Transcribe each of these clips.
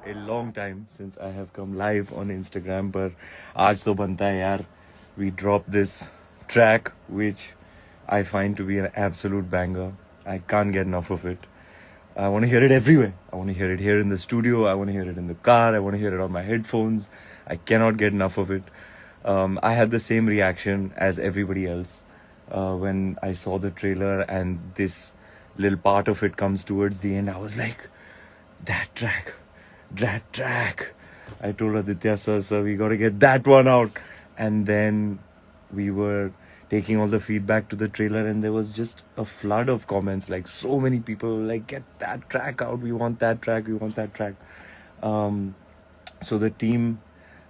a long time since I have come live on Instagram, पर आज तो बनता है यार. We dropped this track which I find to be an absolute banger. I can't get enough of it. I want to hear it everywhere. I want to hear it here in the studio. I want to hear it in the car. I want to hear it on my headphones. I cannot get enough of it. I had the same reaction as everybody else when I saw the trailer and this little part of it comes towards the end. I was like, that track. I told Aditya, sir, we got to get that one out. And then we were taking all the feedback to the trailer, and there was just a flood of comments. Like, so many people were like, get that track out. We want that track. So the team,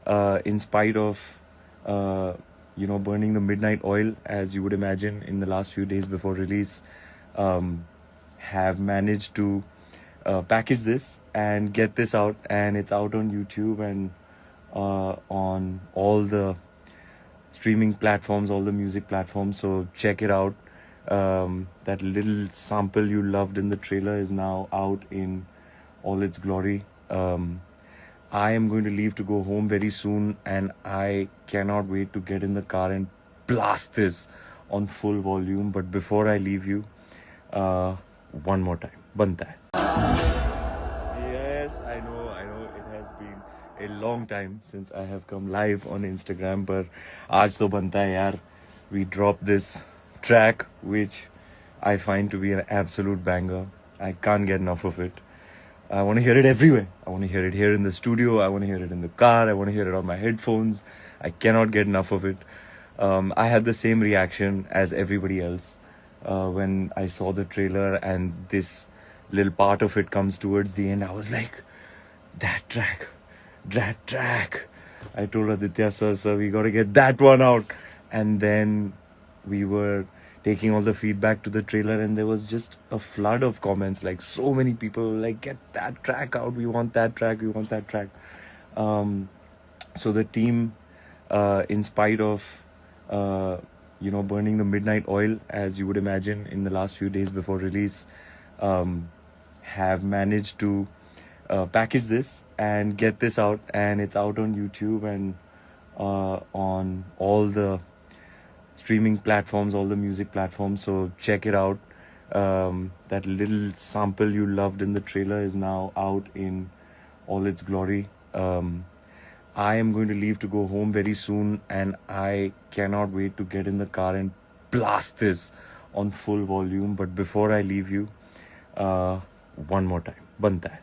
in spite of burning the midnight oil, as you would imagine, in the last few days before release, have managed to package this and get this out, and it's out on YouTube and on all the streaming platforms, all the music platforms. So check it out. That little sample you loved in the trailer is now out in all its glory. I am going to leave to go home very soon, and I cannot wait to get in the car and blast this on full volume. But before I leave you, one more time, banta hai. Yes, I know. It has been a long time since I have come live on Instagram, but आज तो बनता है यार. We dropped this track which I find to be an absolute banger. I can't get enough of it. I want to hear it everywhere. I want to hear it here in the studio. I want to hear it in the car. I want to hear it on my headphones. I cannot get enough of it. I had the same reaction as everybody else when I saw the trailer and this little part of it comes towards the end. I was like, that track. I told Aditya, sir, we got to get that one out. And then we were taking all the feedback to the trailer, and there was just a flood of comments. Like, so many people were like, get that track out. We want that track. So the team, in spite of burning the midnight oil, as you would imagine, in the last few days before release, have managed to package this and get this out, and it's out on YouTube and on all the streaming platforms, all the music platforms. So check it out. That little sample you loved in the trailer is now out in all its glory. I am going to leave to go home very soon, and I cannot wait to get in the car and blast this on full volume. But before I leave you, one more time, banta hai.